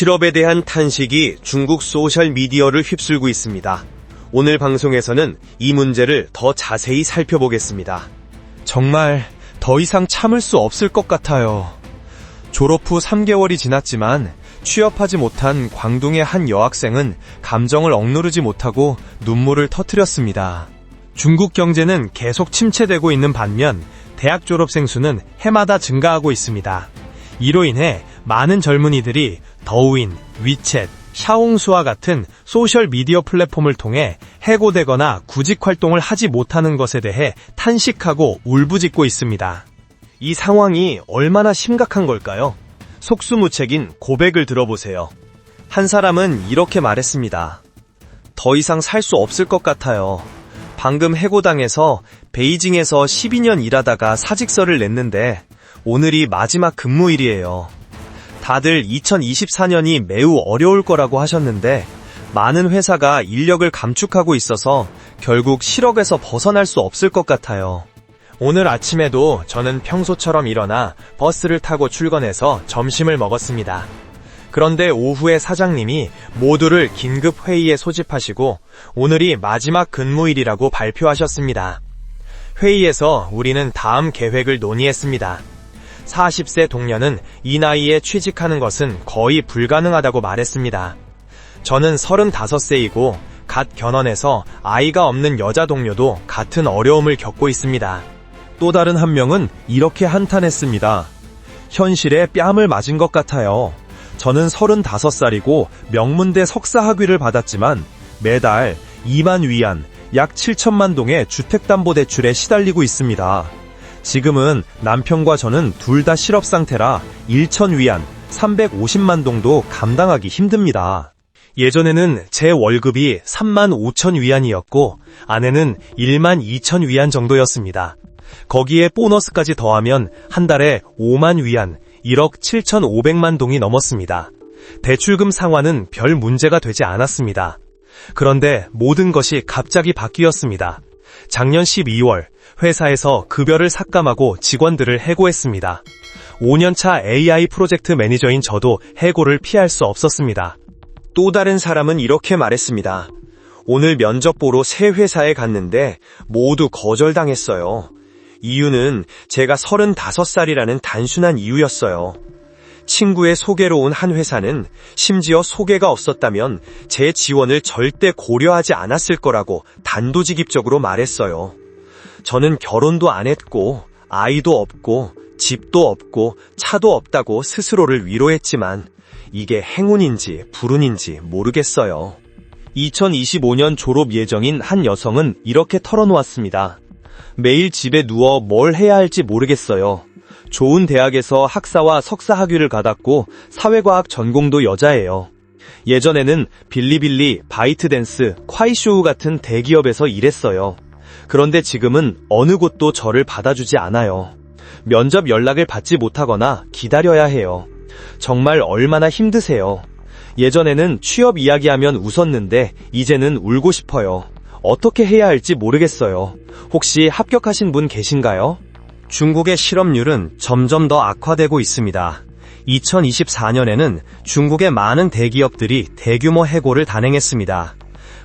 실업에 대한 탄식이 중국 소셜미디어를 휩쓸고 있습니다. 오늘 방송에서는 이 문제를 더 자세히 살펴보겠습니다. 정말 더 이상 참을 수 없을 것 같아요. 졸업 후 3개월이 지났지만 취업하지 못한 광둥의 한 여학생은 감정을 억누르지 못하고 눈물을 터뜨렸습니다. 중국 경제는 계속 침체되고 있는 반면 대학 졸업생 수는 해마다 증가하고 있습니다. 이로 인해 많은 젊은이들이 더우인, 위챗, 샤옹수와 같은 소셜미디어 플랫폼을 통해 해고되거나 구직 활동을 하지 못하는 것에 대해 탄식하고 울부짖고 있습니다. 이 상황이 얼마나 심각한 걸까요? 속수무책인 고백을 들어보세요. 한 사람은 이렇게 말했습니다. 더 이상 살 수 없을 것 같아요. 방금 해고당해서 베이징에서 12년 일하다가 사직서를 냈는데 오늘이 마지막 근무일이에요. 다들 2024년이 매우 어려울 거라고 하셨는데 많은 회사가 인력을 감축하고 있어서 결국 실업에서 벗어날 수 없을 것 같아요. 오늘 아침에도 저는 평소처럼 일어나 버스를 타고 출근해서 점심을 먹었습니다. 그런데 오후에 사장님이 모두를 긴급 회의에 소집하시고 오늘이 마지막 근무일이라고 발표하셨습니다. 회의에서 우리는 다음 계획을 논의했습니다. 40세 동료는 이 나이에 취직하는 것은 거의 불가능하다고 말했습니다. 저는 35세이고 갓 결혼해서 아이가 없는 여자 동료도 같은 어려움을 겪고 있습니다. 또 다른 한 명은 이렇게 한탄했습니다. 현실에 뺨을 맞은 것 같아요. 저는 35살이고 명문대 석사학위를 받았지만 매달 2만 위안, 약 7천만 동의 주택담보대출에 시달리고 있습니다. 지금은 남편과 저는 둘 다 실업 상태라 1천 위안, 350만 동도 감당하기 힘듭니다. 예전에는 제 월급이 3만 5천 위안이었고 아내는 1만 2천 위안 정도였습니다. 거기에 보너스까지 더하면 한 달에 5만 위안, 1억 7,500만 동이 넘었습니다. 대출금 상환은 별 문제가 되지 않았습니다. 그런데 모든 것이 갑자기 바뀌었습니다. 작년 12월 회사에서 급여를 삭감하고 직원들을 해고했습니다. 5년차 AI 프로젝트 매니저인 저도 해고를 피할 수 없었습니다. 또 다른 사람은 이렇게 말했습니다. 오늘 면접 보러 새 회사에 갔는데 모두 거절당했어요. 이유는 제가 35살이라는 단순한 이유였어요. 친구의 소개로 온 한 회사는 심지어 소개가 없었다면 제 지원을 절대 고려하지 않았을 거라고 단도직입적으로 말했어요. 저는 결혼도 안 했고 아이도 없고 집도 없고 차도 없다고 스스로를 위로했지만 이게 행운인지 불운인지 모르겠어요. 2025년 졸업 예정인 한 여성은 이렇게 털어놓았습니다. 매일 집에 누워 뭘 해야 할지 모르겠어요. 좋은 대학에서 학사와 석사 학위를 받았고 사회과학 전공도 여자예요. 예전에는 빌리빌리, 바이트댄스, 콰이쇼우 같은 대기업에서 일했어요. 그런데 지금은 어느 곳도 저를 받아주지 않아요. 면접 연락을 받지 못하거나 기다려야 해요. 정말 얼마나 힘드세요. 예전에는 취업 이야기하면 웃었는데 이제는 울고 싶어요. 어떻게 해야 할지 모르겠어요. 혹시 합격하신 분 계신가요? 중국의 실업률은 점점 더 악화되고 있습니다. 2024년에는 중국의 많은 대기업들이 대규모 해고를 단행했습니다.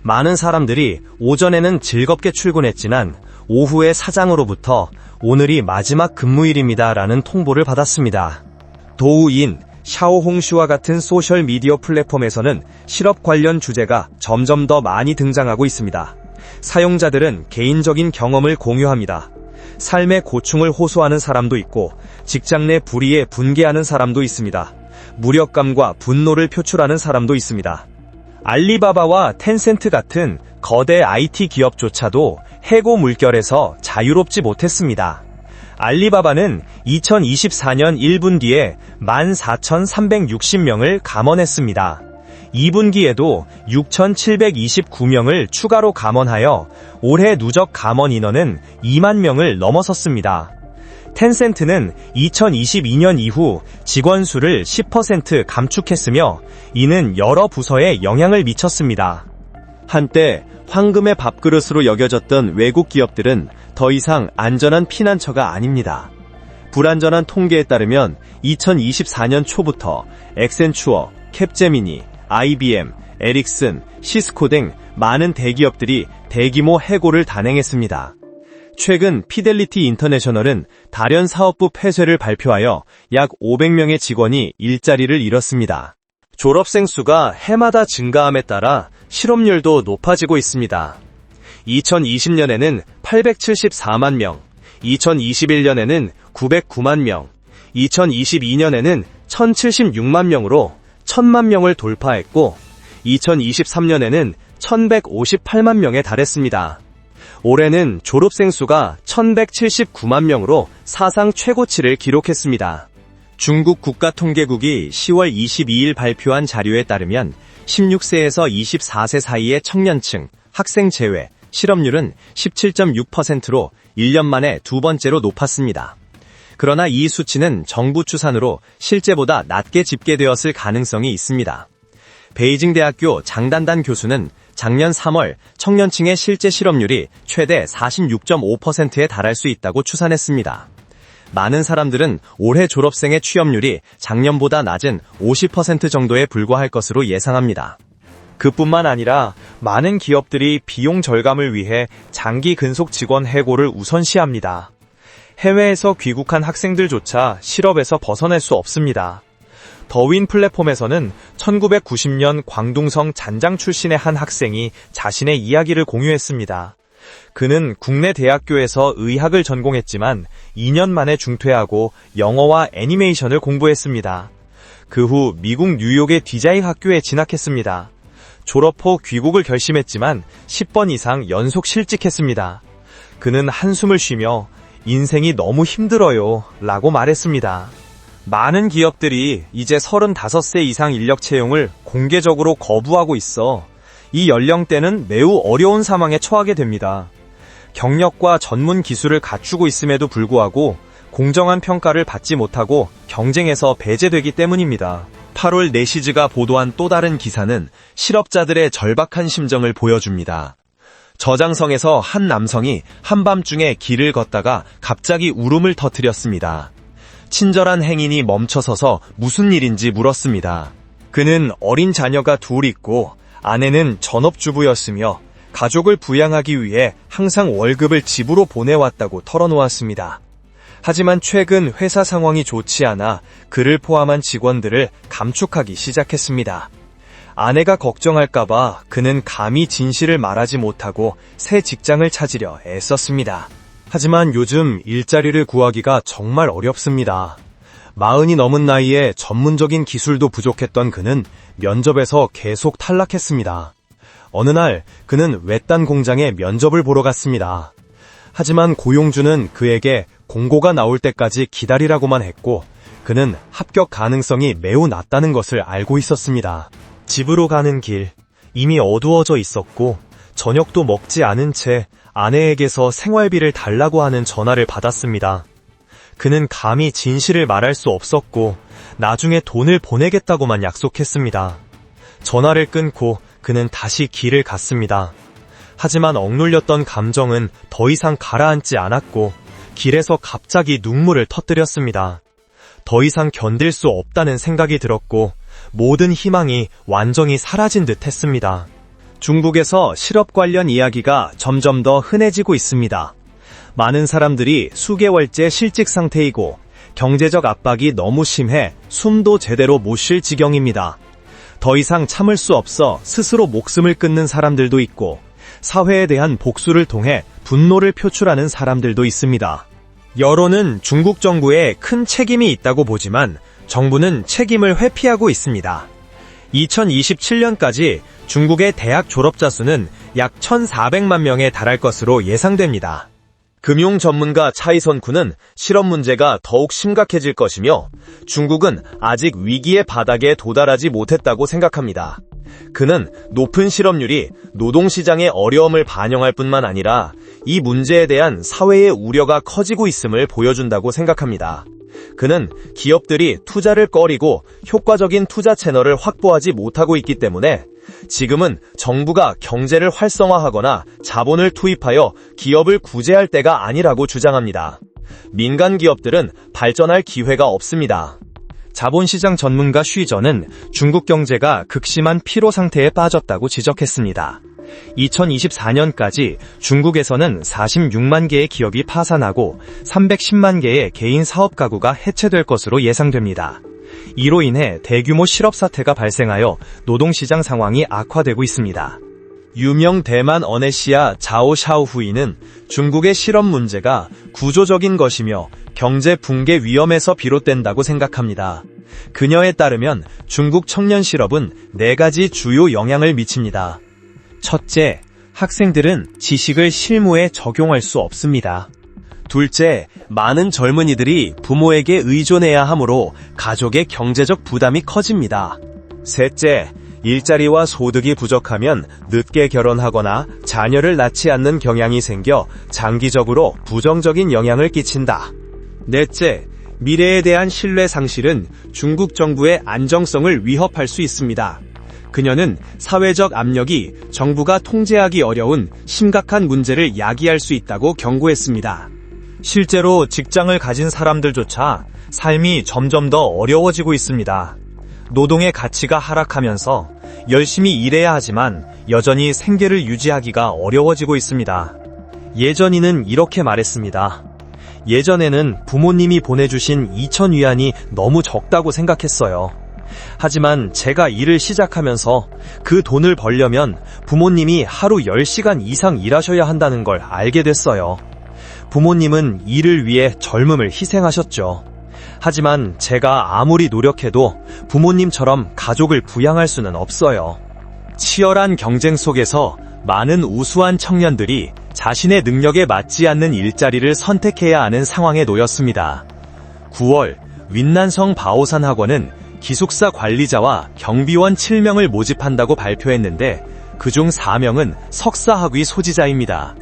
많은 사람들이 오전에는 즐겁게 출근했지만 오후에 사장으로부터 오늘이 마지막 근무일입니다 라는 통보를 받았습니다. 도우인, 샤오홍슈와 같은 소셜미디어 플랫폼에서는 실업 관련 주제가 점점 더 많이 등장하고 있습니다. 사용자들은 개인적인 경험을 공유합니다. 삶의 고충을 호소하는 사람도 있고 직장 내 불의에 분개하는 사람도 있습니다. 무력감과 분노를 표출하는 사람도 있습니다. 알리바바와 텐센트 같은 거대 IT 기업조차도 해고 물결에서 자유롭지 못했습니다. 알리바바는 2024년 1분기에 14,360명을 감원했습니다. 2분기에도 6,729명을 추가로 감원하여 올해 누적 감원 인원은 2만 명을 넘어섰습니다. 텐센트는 2022년 이후 직원 수를 10% 감축했으며 이는 여러 부서에 영향을 미쳤습니다. 한때 황금의 밥그릇으로 여겨졌던 외국 기업들은 더 이상 안전한 피난처가 아닙니다. 불안전한 통계에 따르면 2024년 초부터 액센추어, 캡제미니, IBM, 에릭슨, 시스코 등 많은 대기업들이 대규모 해고를 단행했습니다. 최근 피델리티 인터내셔널은 다련 사업부 폐쇄를 발표하여 약 500명의 직원이 일자리를 잃었습니다. 졸업생 수가 해마다 증가함에 따라 실업률도 높아지고 있습니다. 2020년에는 874만 명, 2021년에는 909만 명, 2022년에는 1076만 명으로 1000만 명을 돌파했고 2023년에는 1158만 명에 달했습니다. 올해는 졸업생 수가 1179만 명으로 사상 최고치를 기록했습니다. 중국 국가통계국이 10월 22일 발표한 자료에 따르면 16세에서 24세 사이의 청년층, 학생 제외, 실업률은 17.6%로 1년 만에 두 번째로 높았습니다. 그러나 이 수치는 정부 추산으로 실제보다 낮게 집계되었을 가능성이 있습니다. 베이징 대학교 장단단 교수는 작년 3월 청년층의 실제 실업률이 최대 46.5%에 달할 수 있다고 추산했습니다. 많은 사람들은 올해 졸업생의 취업률이 작년보다 낮은 50% 정도에 불과할 것으로 예상합니다. 그뿐만 아니라 많은 기업들이 비용 절감을 위해 장기 근속 직원 해고를 우선시합니다. 해외에서 귀국한 학생들조차 실업에서 벗어날 수 없습니다. 더윈 플랫폼에서는 1990년 광둥성 잔장 출신의 한 학생이 자신의 이야기를 공유했습니다. 그는 국내 대학교에서 의학을 전공했지만 2년 만에 중퇴하고 영어와 애니메이션을 공부했습니다. 그 후 미국 뉴욕의 디자인 학교에 진학했습니다. 졸업 후 귀국을 결심했지만 10번 이상 연속 실직했습니다. 그는 한숨을 쉬며 인생이 너무 힘들어요 라고 말했습니다. 많은 기업들이 이제 35세 이상 인력 채용을 공개적으로 거부하고 있어 이 연령대는 매우 어려운 상황에 처하게 됩니다. 경력과 전문 기술을 갖추고 있음에도 불구하고 공정한 평가를 받지 못하고 경쟁에서 배제되기 때문입니다. 8월 내시즈가 보도한 또 다른 기사는 실업자들의 절박한 심정을 보여줍니다. 저장성에서 한 남성이 한밤중에 길을 걷다가 갑자기 울음을 터뜨렸습니다. 친절한 행인이 멈춰서서 무슨 일인지 물었습니다. 그는 어린 자녀가 둘 있고 아내는 전업주부였으며 가족을 부양하기 위해 항상 월급을 집으로 보내왔다고 털어놓았습니다. 하지만 최근 회사 상황이 좋지 않아 그를 포함한 직원들을 감축하기 시작했습니다. 아내가 걱정할까봐 그는 감히 진실을 말하지 못하고 새 직장을 찾으려 애썼습니다. 하지만 요즘 일자리를 구하기가 정말 어렵습니다. 40이 넘은 나이에 전문적인 기술도 부족했던 그는 면접에서 계속 탈락했습니다. 어느 날 그는 외딴 공장에 면접을 보러 갔습니다. 하지만 고용주는 그에게 공고가 나올 때까지 기다리라고만 했고 그는 합격 가능성이 매우 낮다는 것을 알고 있었습니다. 집으로 가는 길, 이미 어두워져 있었고 저녁도 먹지 않은 채 아내에게서 생활비를 달라고 하는 전화를 받았습니다. 그는 감히 진실을 말할 수 없었고 나중에 돈을 보내겠다고만 약속했습니다. 전화를 끊고 그는 다시 길을 갔습니다. 하지만 억눌렸던 감정은 더 이상 가라앉지 않았고 길에서 갑자기 눈물을 터뜨렸습니다. 더 이상 견딜 수 없다는 생각이 들었고 모든 희망이 완전히 사라진 듯 했습니다. 중국에서 실업 관련 이야기가 점점 더 흔해지고 있습니다. 많은 사람들이 수개월째 실직 상태이고 경제적 압박이 너무 심해 숨도 제대로 못 쉴 지경입니다. 더 이상 참을 수 없어 스스로 목숨을 끊는 사람들도 있고 사회에 대한 복수를 통해 분노를 표출하는 사람들도 있습니다. 여론은 중국 정부에 큰 책임이 있다고 보지만 정부는 책임을 회피하고 있습니다. 2027년까지 중국의 대학 졸업자 수는 약 1,400만 명에 달할 것으로 예상됩니다. 금융 전문가 차이선쿠는 실업 문제가 더욱 심각해질 것이며 중국은 아직 위기의 바닥에 도달하지 못했다고 생각합니다. 그는 높은 실업률이 노동시장의 어려움을 반영할 뿐만 아니라 이 문제에 대한 사회의 우려가 커지고 있음을 보여준다고 생각합니다. 그는 기업들이 투자를 꺼리고 효과적인 투자 채널을 확보하지 못하고 있기 때문에 지금은 정부가 경제를 활성화하거나 자본을 투입하여 기업을 구제할 때가 아니라고 주장합니다. 민간 기업들은 발전할 기회가 없습니다. 자본시장 전문가 쉬전은 중국 경제가 극심한 피로 상태에 빠졌다고 지적했습니다. 2024년까지 중국에서는 46만 개의 기업이 파산하고 310만 개의 개인 사업 가구가 해체될 것으로 예상됩니다. 이로 인해 대규모 실업 사태가 발생하여 노동시장 상황이 악화되고 있습니다. 유명 대만 어네시아 자오 샤오후이는 중국의 실업 문제가 구조적인 것이며 경제 붕괴 위험에서 비롯된다고 생각합니다. 그녀에 따르면 중국 청년 실업은 4가지 주요 영향을 미칩니다. 첫째, 학생들은 지식을 실무에 적용할 수 없습니다. 둘째, 많은 젊은이들이 부모에게 의존해야 하므로 가족의 경제적 부담이 커집니다. 셋째, 일자리와 소득이 부족하면 늦게 결혼하거나 자녀를 낳지 않는 경향이 생겨 장기적으로 부정적인 영향을 끼친다. 넷째, 미래에 대한 신뢰 상실은 중국 정부의 안정성을 위협할 수 있습니다. 그녀는 사회적 압력이 정부가 통제하기 어려운 심각한 문제를 야기할 수 있다고 경고했습니다. 실제로 직장을 가진 사람들조차 삶이 점점 더 어려워지고 있습니다. 노동의 가치가 하락하면서 열심히 일해야 하지만 여전히 생계를 유지하기가 어려워지고 있습니다. 예전이는 이렇게 말했습니다. 예전에는 부모님이 보내주신 2,000위안이 너무 적다고 생각했어요. 하지만 제가 일을 시작하면서 그 돈을 벌려면 부모님이 하루 10시간 이상 일하셔야 한다는 걸 알게 됐어요. 부모님은 일을 위해 젊음을 희생하셨죠. 하지만 제가 아무리 노력해도 부모님처럼 가족을 부양할 수는 없어요. 치열한 경쟁 속에서 많은 우수한 청년들이 자신의 능력에 맞지 않는 일자리를 선택해야 하는 상황에 놓였습니다. 9월 윈난성 바오산 학원은 기숙사 관리자와 경비원 7명을 모집한다고 발표했는데 그중 4명은 석사학위 소지자입니다.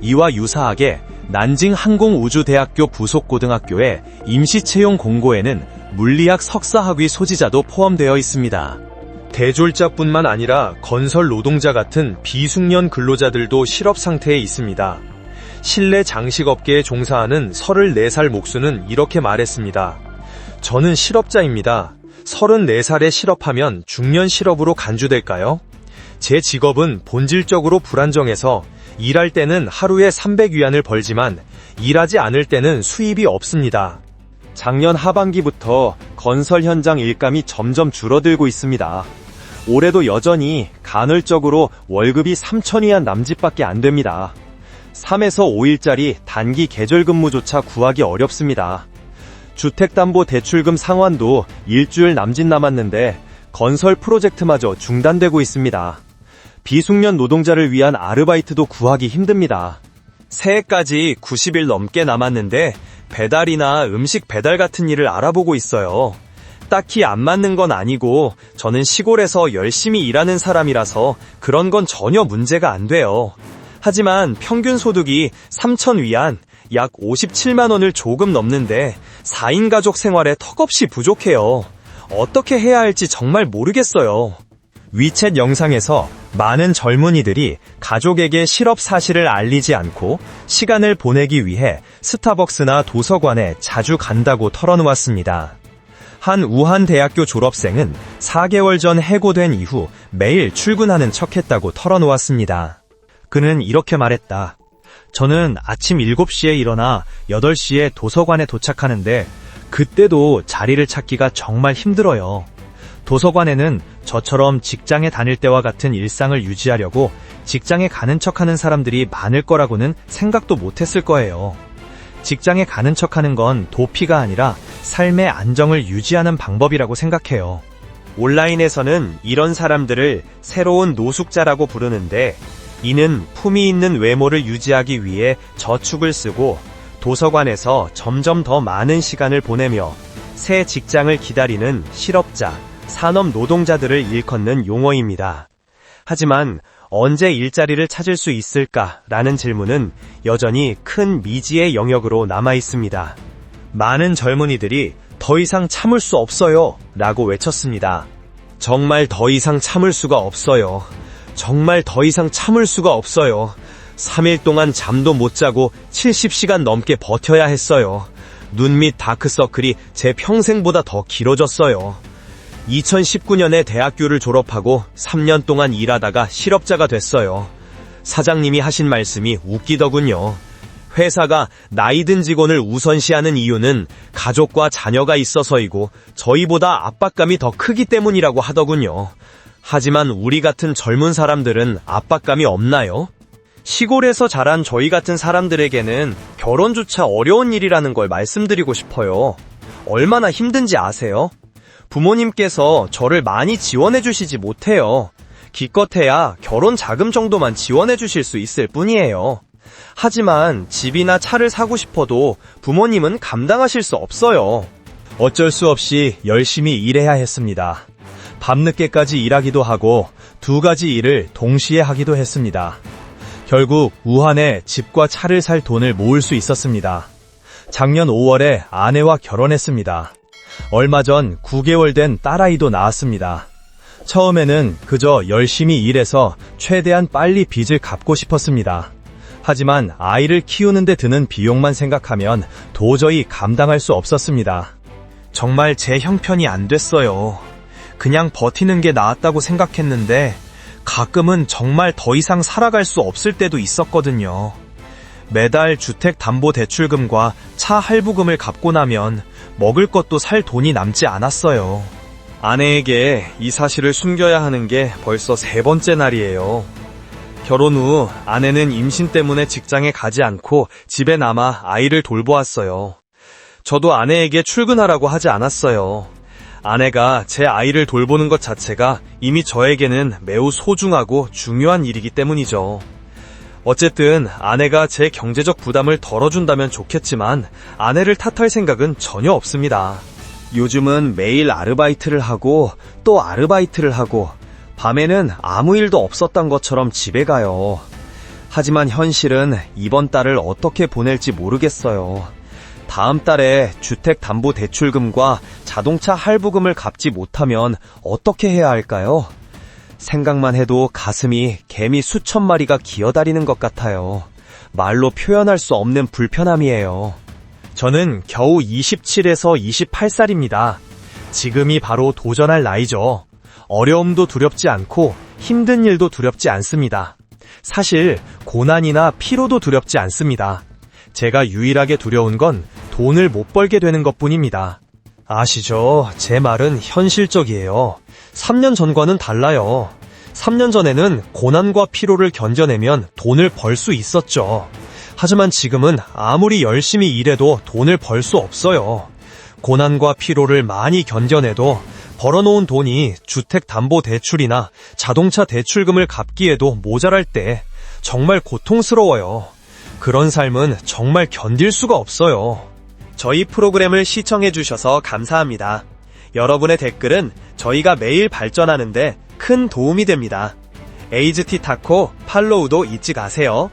이와 유사하게 난징 항공우주대학교 부속고등학교의 임시채용 공고에는 물리학 석사학위 소지자도 포함되어 있습니다. 대졸자뿐만 아니라 건설 노동자 같은 비숙련 근로자들도 실업 상태에 있습니다. 실내 장식업계에 종사하는 34살 목수는 이렇게 말했습니다. 저는 실업자입니다. 34살에 실업하면 중년 실업으로 간주될까요? 제 직업은 본질적으로 불안정해서 일할 때는 하루에 300위안을 벌지만 일하지 않을 때는 수입이 없습니다. 작년 하반기부터 건설 현장 일감이 점점 줄어들고 있습니다. 올해도 여전히 간헐적으로 월급이 3,000위안 남짓밖에 안 됩니다. 3에서 5일짜리 단기 계절 근무조차 구하기 어렵습니다. 주택담보대출금 상환도 일주일 남짓 남았는데 건설 프로젝트마저 중단되고 있습니다. 비숙련 노동자를 위한 아르바이트도 구하기 힘듭니다. 새해까지 90일 넘게 남았는데 배달이나 음식 배달 같은 일을 알아보고 있어요. 딱히 안 맞는 건 아니고 저는 시골에서 열심히 일하는 사람이라서 그런 건 전혀 문제가 안 돼요. 하지만 평균 소득이 3,000위안, 약 57만 원을 조금 넘는데 4인 가족 생활에 턱없이 부족해요. 어떻게 해야 할지 정말 모르겠어요. 위챗 영상에서 많은 젊은이들이 가족에게 실업 사실을 알리지 않고 시간을 보내기 위해 스타벅스나 도서관에 자주 간다고 털어놓았습니다. 한 우한 대학교 졸업생은 4개월 전 해고된 이후 매일 출근하는 척했다고 털어놓았습니다. 그는 이렇게 말했다. 저는 아침 7시에 일어나 8시에 도서관에 도착하는데 그때도 자리를 찾기가 정말 힘들어요. 도서관에는 저처럼 직장에 다닐 때와 같은 일상을 유지하려고 직장에 가는 척하는 사람들이 많을 거라고는 생각도 못했을 거예요. 직장에 가는 척하는 건 도피가 아니라 삶의 안정을 유지하는 방법이라고 생각해요. 온라인에서는 이런 사람들을 새로운 노숙자라고 부르는데 이는 품위 있는 외모를 유지하기 위해 저축을 쓰고 도서관에서 점점 더 많은 시간을 보내며 새 직장을 기다리는 실업자, 산업 노동자들을 일컫는 용어입니다. 하지만 언제 일자리를 찾을 수 있을까라는 질문은 여전히 큰 미지의 영역으로 남아 있습니다. 많은 젊은이들이 더 이상 참을 수 없어요 라고 외쳤습니다. 정말 더 이상 참을 수가 없어요. 정말 더 이상 참을 수가 없어요. 3일 동안 잠도 못 자고 70시간 넘게 버텨야 했어요. 눈 밑 다크서클이 제 평생보다 더 길어졌어요. 2019년에 대학교를 졸업하고 3년 동안 일하다가 실업자가 됐어요. 사장님이 하신 말씀이 웃기더군요. 회사가 나이든 직원을 우선시하는 이유는 가족과 자녀가 있어서이고 저희보다 압박감이 더 크기 때문이라고 하더군요. 하지만 우리 같은 젊은 사람들은 압박감이 없나요? 시골에서 자란 저희 같은 사람들에게는 결혼조차 어려운 일이라는 걸 말씀드리고 싶어요. 얼마나 힘든지 아세요? 부모님께서 저를 많이 지원해 주시지 못해요. 기껏해야 결혼 자금 정도만 지원해 주실 수 있을 뿐이에요. 하지만 집이나 차를 사고 싶어도 부모님은 감당하실 수 없어요. 어쩔 수 없이 열심히 일해야 했습니다. 밤늦게까지 일하기도 하고 2가지 일을 동시에 하기도 했습니다. 결국 우한에 집과 차를 살 돈을 모을 수 있었습니다. 작년 5월에 아내와 결혼했습니다. 얼마 전 9개월 된 딸아이도 낳았습니다. 처음에는 그저 열심히 일해서 최대한 빨리 빚을 갚고 싶었습니다. 하지만 아이를 키우는데 드는 비용만 생각하면 도저히 감당할 수 없었습니다. 정말 제 형편이 안 됐어요. 그냥 버티는 게 나았다고 생각했는데 가끔은 정말 더 이상 살아갈 수 없을 때도 있었거든요. 매달 주택담보대출금과 차 할부금을 갚고 나면 먹을 것도 살 돈이 남지 않았어요. 아내에게 이 사실을 숨겨야 하는 게 벌써 3번째 날이에요. 결혼 후 아내는 임신 때문에 직장에 가지 않고 집에 남아 아이를 돌보았어요. 저도 아내에게 출근하라고 하지 않았어요. 아내가 제 아이를 돌보는 것 자체가 이미 저에게는 매우 소중하고 중요한 일이기 때문이죠. 어쨌든 아내가 제 경제적 부담을 덜어준다면 좋겠지만 아내를 탓할 생각은 전혀 없습니다. 요즘은 매일 아르바이트를 하고 또 아르바이트를 하고 밤에는 아무 일도 없었던 것처럼 집에 가요. 하지만 현실은 이번 달을 어떻게 보낼지 모르겠어요. 다음 달에 주택담보대출금과 자동차 할부금을 갚지 못하면 어떻게 해야 할까요? 생각만 해도 가슴이 개미 수천 마리가 기어다니는 것 같아요. 말로 표현할 수 없는 불편함이에요. 저는 겨우 27에서 28살입니다. 지금이 바로 도전할 나이죠. 어려움도 두렵지 않고 힘든 일도 두렵지 않습니다. 사실 고난이나 피로도 두렵지 않습니다. 제가 유일하게 두려운 건 돈을 못 벌게 되는 것뿐입니다. 아시죠? 제 말은 현실적이에요. 3년 전과는 달라요. 3년 전에는 고난과 피로를 견뎌내면 돈을 벌 수 있었죠. 하지만 지금은 아무리 열심히 일해도 돈을 벌 수 없어요. 고난과 피로를 많이 견뎌내도 벌어놓은 돈이 주택담보대출이나 자동차 대출금을 갚기에도 모자랄 때 정말 고통스러워요. 그런 삶은 정말 견딜 수가 없어요. 저희 프로그램을 시청해주셔서 감사합니다. 여러분의 댓글은 저희가 매일 발전하는데 큰 도움이 됩니다. 에이즈티 타코 팔로우도 잊지 마세요.